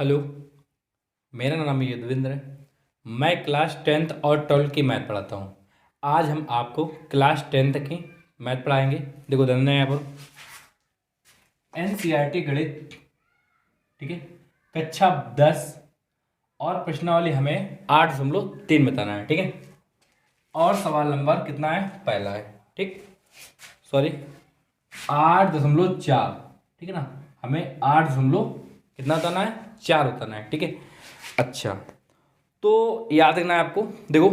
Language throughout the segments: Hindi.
हेलो। मेरा नाम युधविंद्र है। मैं क्लास टेंथ और ट्वेल्थ की मैथ पढ़ाता हूँ। आज हम आपको क्लास टेंथ की मैथ पढ़ाएंगे। देखो धन्य है यहाँ पर NCERT गणित, ठीक है, कक्षा 10 और प्रश्नावली हमें 8.3 बताना है, ठीक है। और सवाल नंबर कितना है? पहला है, ठीक, सॉरी 8.4, ठीक है ना। हमें 8 दशमलव कितना बताना है? 4 बताना है, ठीक है। अच्छा, तो याद रखना है आपको। देखो,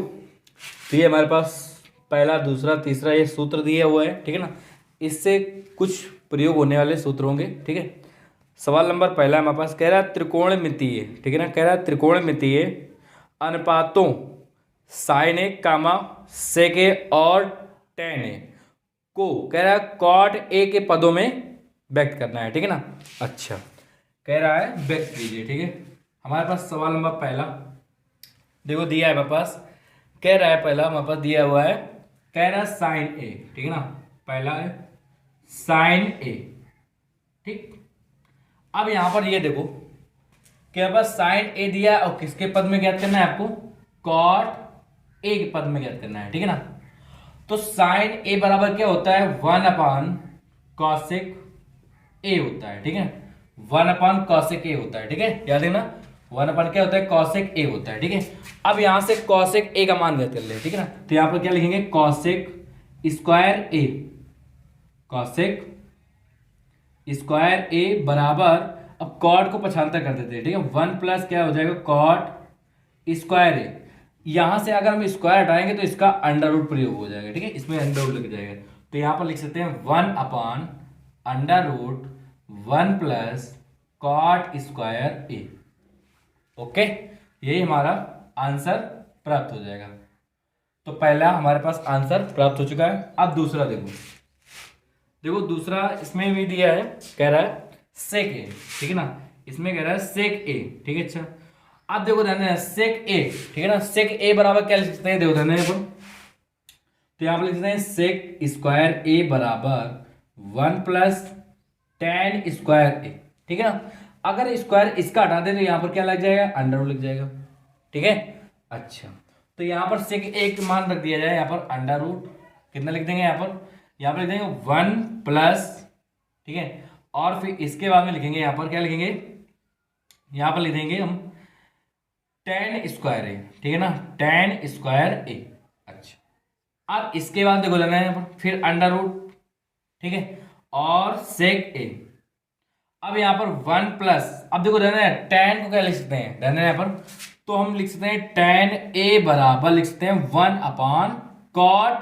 तो ये हमारे पास पहला, दूसरा, तीसरा ये सूत्र दिए हुए हैं, ठीक है ना। इससे कुछ प्रयोग होने वाले सूत्र होंगे, ठीक है। सवाल नंबर पहला हमारे पास कह रहा है त्रिकोणमितीय, ठीक है ना। कह रहा है त्रिकोणमितीय अनुपातों साइन ए कामा सेक ए और टेन ए को कह रहा है कॉट ए के पदों में व्यक्त करना है, ठीक है ना। अच्छा, कह रहा है व्यक्त कीजिए, ठीक है। हमारे पास सवाल नंबर पहला देखो दिया है हमारे पास। कह रहा है पहला हमारे पास दिया हुआ है, कह रहा है साइन ए, ठीक है ना। पहला है साइन ए, ठीक। अब यहां पर ये देखो कि हमारे पास साइन ए दिया है और किसके पद में ज्ञात करना है आपको? कॉट ए के पद में ज्ञात करना है, ठीक है ना। तो साइन ए बराबर क्या होता है? 1 कॉसेक ए होता है, ठीक है। 1 कॉसेक ए होता है, ठीक है, याद है ना। 1 क्या होता है? कॉसेक ए होता है, ठीक है। अब यहां से कॉसेक ए का मान ज्ञात कर ले, ठीक है ना। तो यहां पर क्या लिखेंगे? कॉसेक स्क्वायर ए, कॉसेक स्क्वायर ए बराबर, अब कॉट को पक्षांतर कर देते हैं, ठीक है। 1 प्लस क्या हो जाएगा? कॉट स्क्वायर ए। यहां से अगर हम स्क्वायर हटाएंगे तो इसका अंडर रूट प्रयोग हो जाएगा, ठीक है, इसमें अंडर रूट लग जाएगा। तो यहां पर लिख सकते हैं 1/√1 प्लस कॉट स्क्वायर ए। ओके, यही हमारा आंसर प्राप्त हो जाएगा। तो पहला हमारे पास आंसर प्राप्त हो चुका है। अब दूसरा देखो, देखो दूसरा इसमें भी दिया है, कह रहा है सेक ए, ठीक है ना। इसमें कह रहा है सेक ए, ठीक है। अच्छा, अब देखो ध्यान देना, सेक ए, ठीक है ना। सेक ए बराबर क्या लिख सकते हैं? देखो ध्यान देना पर, तो यहां पर लिख सकते हैं सेक स्क्वायर ए बराबर 1 प्लस टेन स्क्वायर ए, ठीक है ना। अगर स्क्वायर इसका हटा दे तो यहां पर क्या लग जाएगा? अंडर रूट लग जाएगा, ठीक है। अच्छा, तो यहां पर सेक ए का मान रख दिया जाए, यहां पर अंडर रूट कितना लिख देंगे? यहां पर लिख देंगे 1 प्लस, ठीक है। और फिर इसके बाद में लिखेंगे, यहां पर क्या लिखेंगे? यहां पर लिख देंगे हम टेन स्क्वायर ए, ठीक है ना, टेन स्क्वायर ए। अच्छा, अब इसके बाद देखो लेना है यहाँ पर फिर अंडर रूट, ठीक है, और सेक ए। अब यहां पर 1 प्लस, अब देखो रहना है टेन को क्या लिख सकते हैं? रहना है यहाँ पर, तो हम लिख सकते हैं टेन ए बराबर लिख सकते हैं 1/कॉट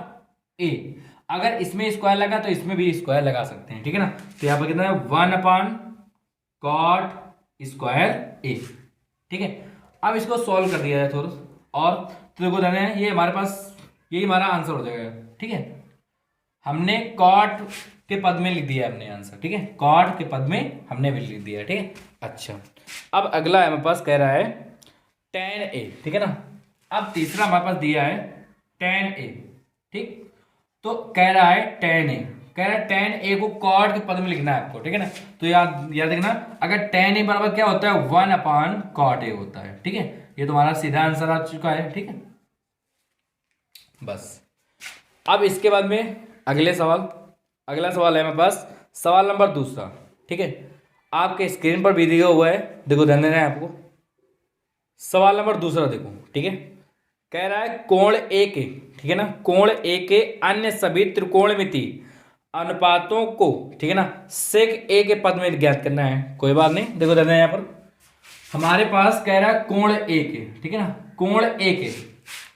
ए। अगर इसमें स्क्वायर लगा तो इसमें भी स्क्वायर लगा सकते हैं, ठीक है ना। तो यहां पर कितना है? 1/कॉट स्क्वायर ए, ठीक है। अब इसको सॉल्व कर दिया जाए थोड़ा, और तो देखो रहना है ये हमारे पास, यही हमारा आंसर हो जाएगा, ठीक है। हमने कॉट के पद में लिख दिया हमने आंसर, ठीक है। कॉट के पद में हमने भी लिख दिया, ठीक है। अच्छा, अब अगला हमारे पास कह रहा है टेन ए, ठीक है ना। अब तीसरा हमारे पास दिया है टेन ए, ठीक। तो कह रहा है टेन ए, कह रहा है टेन ए को कॉट के पद में लिखना है आपको, ठीक है ना। तो याद याद रखना, अगर टेन ए बराबर क्या होता है? 1/कॉट ए होता है, ठीक है। ये तुम्हारा सीधा आंसर आ चुका है, ठीक है। बस, अब इसके बाद में अगला सवाल है मेरे पास, सवाल नंबर दूसरा, ठीक है। आपके स्क्रीन पर भी दिया हुआ है, देखो ध्यान देना है आपको। सवाल नंबर दूसरा देखो, ठीक है। कह रहा है कोण ए के, ठीक है ना, कोण ए के अन्य सभी त्रिकोणमिति अनुपातों को, ठीक है ना, सेक ए के पद में ज्ञात करना है। कोई बात नहीं, देखो ध्यान देना यहाँ पर हमारे पास कह रहा है कोण ए के, ठीक है ना, कोण ए के,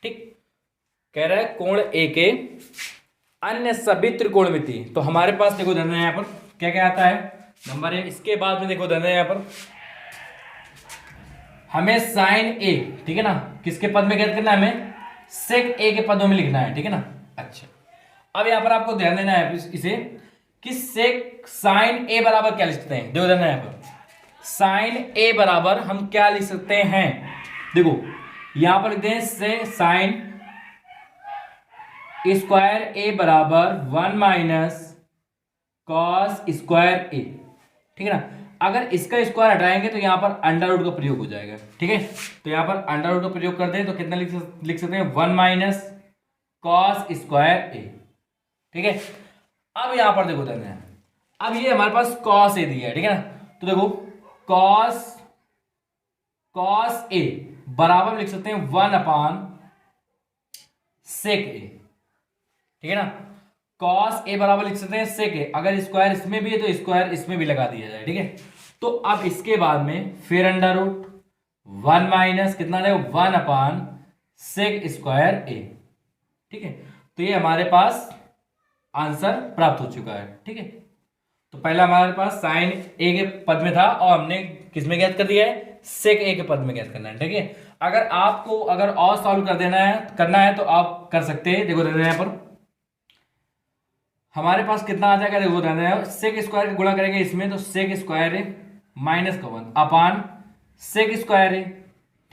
ठीक। कह रहा है कोण ए के अन्य सभी त्रिकोणमिति, तो हमारे पास देखो ध्यान देना यहाँ पर क्या क्या आता है? नंबर है, इसके बाद में देखो ध्यान देना यहाँ पर हमें साइन ए, ठीक है ना, किसके पद में ज्ञात करना है? हमें सेक ए के पदों में लिखना है, ठीक है ना। अच्छा, अब यहां पर आपको ध्यान देना है इसे कि सेक साइन ए बराबर क्या लिख सकते हैं? देखो ध्यान यहां पर साइन ए बराबर हम क्या लिख सकते हैं? देखो यहां पर लिखते हैं से साइन स्क्वायर ए बराबर 1 माइनस कॉस स्क्वायर ए, ठीक है ना। अगर इसका स्क्वायर हटाएंगे तो यहाँ पर अंडर रूट का प्रयोग हो जाएगा, ठीक है। तो यहाँ पर अंडर रूट का प्रयोग करते हैं तो कितना लिख सकते हैं, 1 माइनस कॉस स्क्वायर ए, ठीक है। अब यहाँ पर देखो ध्यान, अब ये हमारे पास कॉस ए दिया है, ठीक है ना। तो देखो कॉस ए बराबर लिख सकते हैं 1 अपान सेक ए, ठीक है ना। कॉस ए बराबर लिख सकते हैं सेक ए, अगर स्क्वायर इसमें भी है तो स्क्वायर इसमें भी लगा दिया जाए, ठीक है। तो अब इसके बाद में फिर अंडर रूट 1 माइनस कितना है 1 अपान सेक स्क्वायर ए, ठीक है। तो ये हमारे पास आंसर प्राप्त हो चुका है, ठीक है। तो पहला हमारे पास साइन ए के पद में था और हमने किस में ज्ञात कर दिया है, सेक ए के पद में ज्ञात करना है, ठीक है। अगर आपको अगर और सॉल्व करना है तो आप कर सकते हैं। देखो यहाँ पर हमारे पास कितना आ जाएगा, देखो ध्यान, सेक स्क्वायर का गुणा करेंगे इसमें तो सेक स्क्वायर ए माइनस का 1 अपान सेक स्क्वायर ए,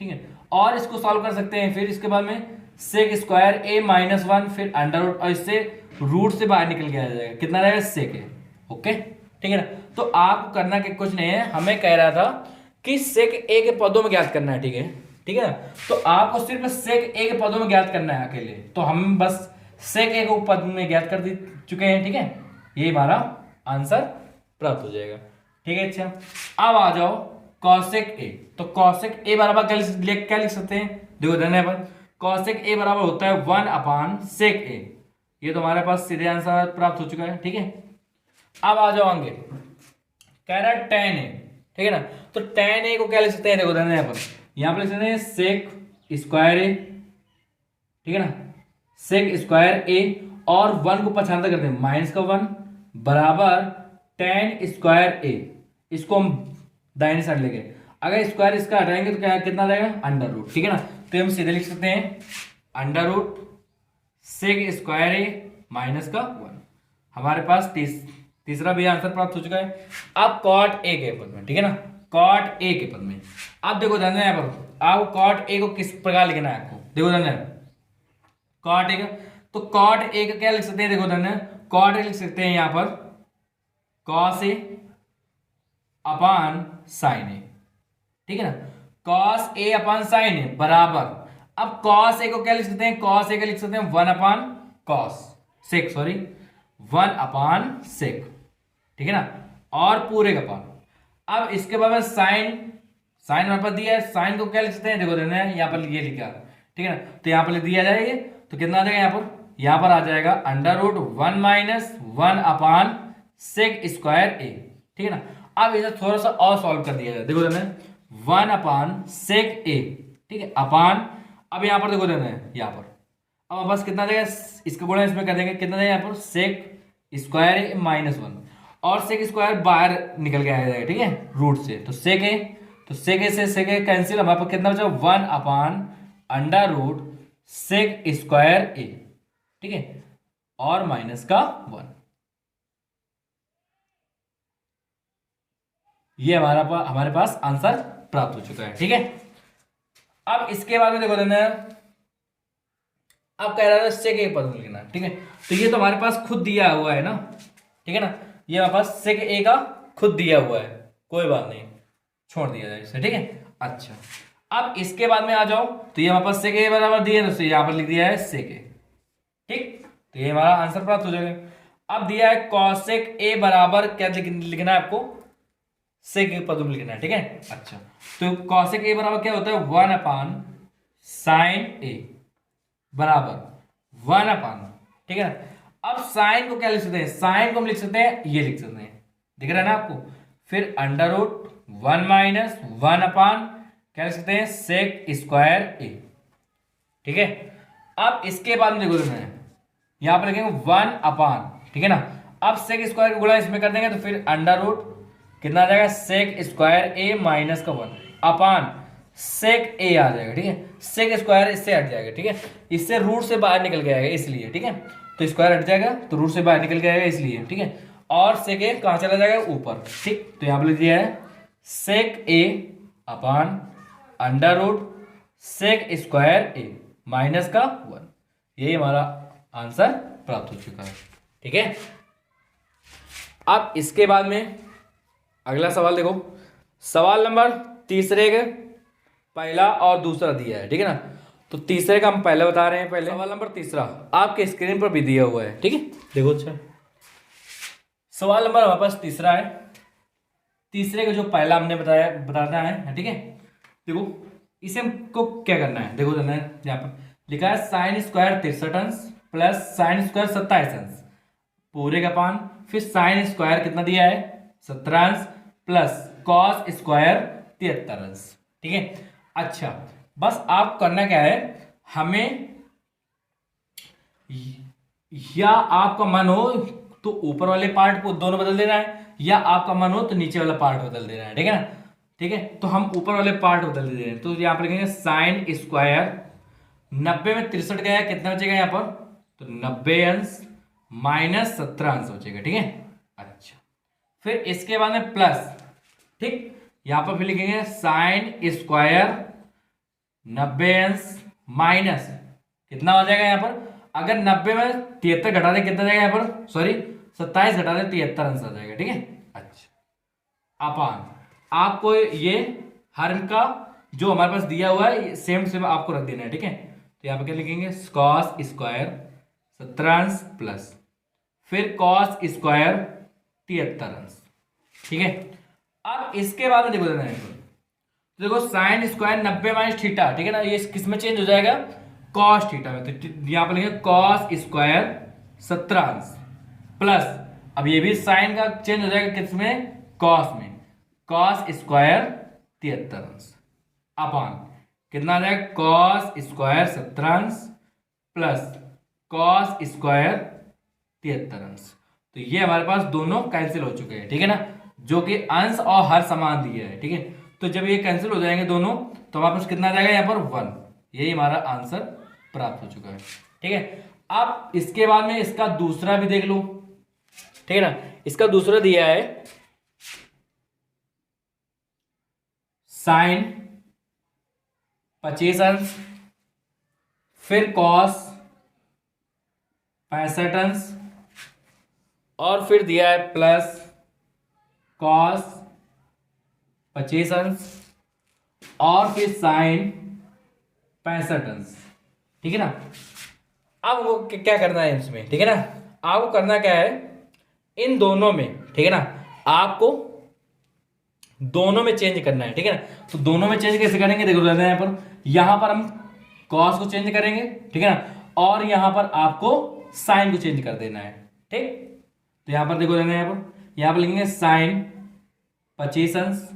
ठीक है। और इसको सॉल्व कर सकते हैं फिर इसके बाद में सेक स्क्वायर ए माइनस 1 फिर अंडर रूट और इससे रूट से बाहर निकल के आ जाएगा, कितना रहेगा सेक ए, ओके, ठीक है ना। तो आपको करना के कुछ नहीं है, हमें कह रहा था कि सेक ए के पदों में ज्ञात करना है, ठीक है, ठीक है। तो आपको सिर्फ सेक ए के पदों में ज्ञात करना है अकेले, तो हम बस सेक ए को पद में ज्ञात कर चुके हैं, ठीक है। ये हमारा आंसर प्राप्त हो जाएगा, ठीक है। अच्छा अब आ जाओ कॉसेक ए, तो कॉसेक ए बराबर क्या लिख सकते हैं, देखो धन्यवाद, कॉसेक ए बराबर होता है 1 अपान सेक ए, ये तो हमारे पास सीधे आंसर प्राप्त हो चुका है, ठीक है। अब आ जाओ आगे, कह रहा है tan ए, ठीक है ना। तो tan ए को क्या लिख सकते हैं, देखो धन्यवाद, यहाँ पर लिख सकते हैं सेक स्क्वायर ए, ठीक है ना, सेक स्क्वायर ए और 1 को पक्षांतर करते हैं माइनस का 1 बराबर tan स्क्वायर ए, इसको हम दाहिने साइड लेके अगर स्क्वायर इसका हटाएंगे तो क्या कितना रहेगा अंडर रूट, ठीक है ना। तो हम सीधे लिख सकते हैं under root sec square A minus का 1, हमारे पास तीसरा भी आंसर प्राप्त हो चुका है। अब कॉट ए के पद में, ठीक है ना, कॉट ए के पद में अब देखो ध्यान यहाँ पर आप कॉट ए को किस प्रकार लिखना है, आपको देखो ध्यान कॉट ए का, तो कॉट ए का क्या लिख सकते हैं, देखो ध्यान कॉट ए लिख सकते हैं यहाँ पर कॉस ए अपान साइन ए, ठीक है ना, कॉस ए अपान साइन ए बराबर, अब कॉस ए को क्या लिख सकते हैं, कॉस ए का लिख सकते हैं 1 अपान कॉस सेक, सॉरी 1 अपान सेक, ठीक है ना, और पूरे का पान। अब इसके बाद में साइन हमारे पास दिया है, साइन को क्या लिख सकते हैं, देखो देना है यहाँ पर ये लिखा, ठीक है ना। तो यहाँ पर लिख दिया जाएगा तो कितना आ जाएगा, यहाँ पर आ जाएगा under root 1 minus 1 upon sec square A, ठीक है ना। अब इसे थोड़ा सा और सॉल्व कर दिया जाए, देखो देना 1 अपान सेक ए, ठीक है, अपान, अब यहाँ पर देखो देना है यहाँ पर, अब बस कितना देगा, इसका गुणा इसमें कर देंगे, कितना देगा यहाँ पर सेक स्क्वायर ए माइनस 1 और सेक स्क्वायर बाहर निकल के आ जाएगा, ठीक है, रूट से, तो सेक ए, तो सेक ए से सेक ए कैंसिल, हमारे पास कितना बचा 1 upon under root sec square A, ठीक है, और माइनस का 1, ये हमारे पास आंसर प्राप्त हो चुका है, ठीक है। अब इसके बाद में देखो देना, अब कह रहा था सेक ए पद में लिखना, ठीक है। तो ये तो हमारे पास खुद दिया हुआ है ना, ठीक है ना, ये हमारे पास सेक ए का खुद दिया हुआ है, कोई बात नहीं, छोड़ दिया जाए इसे, ठीक है। अच्छा अब इसके बाद में आ जाओ, तो ये हमारे पास सेक ए बराबर दिया है, तो यहाँ पर लिख दिया है सेक ए, ठीक, तो ये हमारा आंसर प्राप्त हो जाएगा। अब दिया है कॉसेक ए बराबर क्या लिखना है आपको, सेक ए पद में लिखना है, ठीक है। अच्छा तो कॉसेक ए बराबर क्या होता है 1 अपान साइन ए बराबर 1 अपान, ठीक है। अब साइन को क्या लिख सकते हैं, साइन को हम लिख सकते हैं, ये लिख सकते हैं, दिख रहा है ना आपको, फिर अंडर रूट 1 माइनस 1 अपान क्या लिख सकते हैं सेक स्क्वायर ए, ठीक है। अब इसके बाद में देखो यहां पर लिखेंगे 1 अपान, ठीक है ना। अब सेक स्क्वायर का गुणा इसमें कर देंगे तो फिर अंडर रूट कितना आ जाएगा सेक स्क्वायर ए माइनस का 1 अपान सेक ए आ जाएगा, ठीक है, सेक स्क्वायर इससे हट जाएगा, ठीक है, इससे रूट से बाहर निकल के आएगा इसलिए, ठीक है, तो स्क्वायर हट जाएगा तो रूट से बाहर निकल के आएगा इसलिए, ठीक है, और सेक ए कहाँ चला जाएगा ऊपर, ठीक। तो यहाँ पर लिख दिया है sec A upon under root sec square A minus का 1, यही हमारा आंसर प्राप्त हो चुका है, ठीक है। अब इसके बाद में अगला सवाल देखो, सवाल नंबर तीसरे के पहला और दूसरा दिया है, ठीक है ना। तो तीसरे का हम पहले बता रहे हैं। पहले सवाल नंबर तीसरा आपके स्क्रीन पर भी दिया हुआ है, ठीक है, देखो। अच्छा, सवाल नंबर हमारे पास तीसरा है। तीसरे का जो पहला हमने बताना है, ठीक है। देखो इसे हमको क्या करना है, देखो करना है, यहाँ पर लिखा है साइन स्क्वायर 63 अंश प्लस साइन स्क्वायर 27 अंश पूरे का पान, फिर साइन स्क्वायर कितना दिया है 17 अंश प्लस कॉस स्क्वायर 73 अंश, ठीक है। अच्छा, बस आप करना क्या है, हमें या आपका मन हो तो ऊपर वाले पार्ट को दोनों बदल देना है, या आपका मन हो तो नीचे वाला पार्ट बदल देना है, ठीक है ना। ठीक है, तो हम ऊपर वाले पार्ट बदल दे रहे हैं। तो यहाँ पर लिखेंगे साइन स्क्वायर 90 में 63 गया, कितना बचेगा यहाँ पर, तो 90 अंश माइनस 17 अंश बचेगा, ठीक है। अच्छा, फिर इसके बाद में प्लस, ठीक, यहाँ पर फिर लिखेंगे साइन स्क्वायर 90 अंश माइनस कितना हो जाएगा यहाँ पर, अगर 90 में 73 घटा दे कितना जाएगा यहाँ पर, सॉरी 27 घटा दे 73 अंश आ जाएगा, ठीक है। अच्छा, अपान आपको ये हर का जो हमारे पास दिया हुआ है सेम सेम आपको रख देना है, ठीक है। तो यहाँ पे क्या लिखेंगे कॉस स्क्वायर 17 अंश प्लस फिर कॉस स्क्वायर 73 अंश, ठीक है। अब इसके बाद में देखो देना है, तो देखो साइन स्क्वायर 90 माइनस थीटा, ठीक है ना, ये किस में चेंज हो जाएगा, कॉस थीटा में। तो यहाँ पर लिखेंगे कॉस स्क्वायर 17 अंश प्लस, अब ये भी साइन का चेंज हो जाएगा किस में, कॉस में, कॉस स्क्वायर 73 अंश अपान कितना आ जाएगा कॉस स्क्वायर 17 अंश प्लस कॉस स्क्वायर 73 अंश। तो ये हमारे पास दोनों कैंसिल हो चुके हैं, ठीक है ना, जो कि अंश और हर समान दिया है, ठीक है। तो जब ये कैंसिल हो जाएंगे दोनों, तो हमारे पास कितना आ जाएगा यहाँ पर 1, यही हमारा आंसर प्राप्त हो चुका है, ठीक है। अब इसके बाद में इसका दूसरा भी देख लो, ठीक है ना। इसका दूसरा दिया है साइन 25 अंश फिर कॉस 65 अंश और फिर दिया है प्लस कॉस 25 अंश और फिर साइन 65 अंश, ठीक है ना। अब वो क्या करना है इसमें, ठीक है ना, आपको करना क्या है, इन दोनों में, ठीक है ना, आपको दोनों में चेंज करना है, ठीक है ना। तो दोनों में चेंज कैसे करेंगे, देखो यहां पर हम कॉस को चेंज करेंगे, ठीक है ना, और यहां पर आपको साइन को चेंज कर देना है, ठीक। तो यहां पर देखो यहां पर लिखेंगे साइन 25 अंश।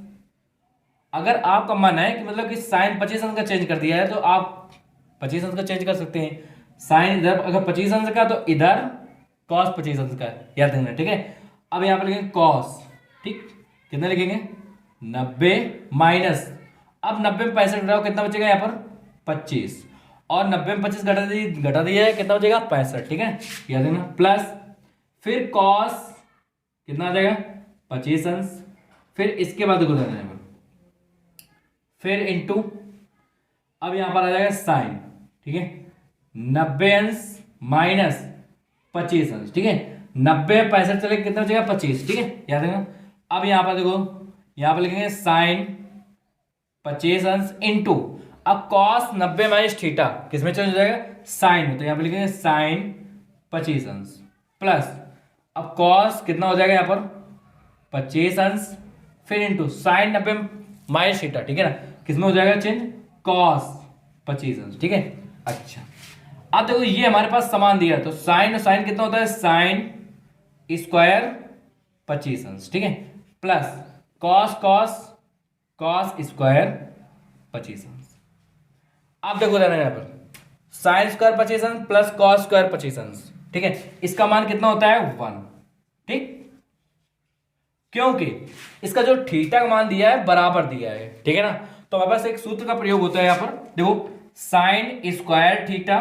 अगर आपका मन है कि मतलब कि साइन 25 अंश का चेंज कर दिया है तो आप 25 अंश का चेंज कर सकते हैं। साइन इधर अगर 25 अंश का तो इधर कॉस 25 अंश का, याद रखना, ठीक है। अब यहां पर लिखेंगे कॉस, ठीक, कितना लिखेंगे 90 माइनस, अब 90 में 65 घटाओ कितना बचेगा यहाँ पर 25 और 90 में 25 घटा दिया है कितना बचेगा 65, ठीक है, याद रखना, प्लस फिर कॉस कितना आ जाएगा 25 अंश, फिर इसके बाद देखो यहाँ पर फिर इंटू, अब यहां पर आ जाएगा साइन, ठीक है, 90 अंश माइनस 25 अंश, ठीक है, 90 65 चले कितना बचेगा 25, ठीक है, याद रखना। अब यहां पर देखो यहां पर लिखेंगे साइन 25 अंश इंटू, अब कॉस 90 माइनस थीटा किसमें चेंज हो जाएगा साइन में, तो यहां पर लिखेंगे साइन 25 अंश प्लस, अब कॉस कितना हो जाएगा यहां पर 25 अंश फिर इंटू साइन 90 माइनस थीटा, ठीक है ना, किसमें हो जाएगा चेंज कॉस 25 अंश, ठीक है। अच्छा, अब देखो ये हमारे पास समान दिया है, तो साइन और साइन कितना होता है साइन स्क्वायर 25 अंश, ठीक है, plus cos cos cos square 25 अंश। अब देखो यहाँ पर साइन स्क्वायर 25 अंश प्लस कॉस स्क्वायर 25 अंश, ठीक है, इसका मान कितना होता है 1, ठीक, क्योंकि इसका जो थीटा का मान दिया है बराबर दिया है, ठीक है ना। तो हमारे पास एक सूत्र का प्रयोग होता है यहां पर, देखो sine square theta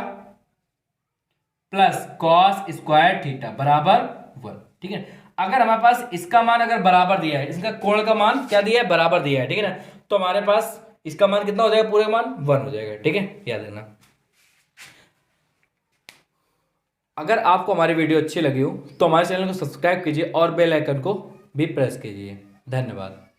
plus cos square theta बराबर 1, ठीक है। अगर हमारे पास इसका मान अगर बराबर दिया है, इसका कोण का मान क्या दिया है बराबर दिया है, ठीक है ना, तो हमारे पास इसका मान कितना हो जाएगा पूरे का मान 1 हो जाएगा, ठीक है, याद रखना। अगर आपको हमारी वीडियो अच्छी लगी हो तो हमारे चैनल को सब्सक्राइब कीजिए और बेल आइकन को भी प्रेस कीजिए। धन्यवाद।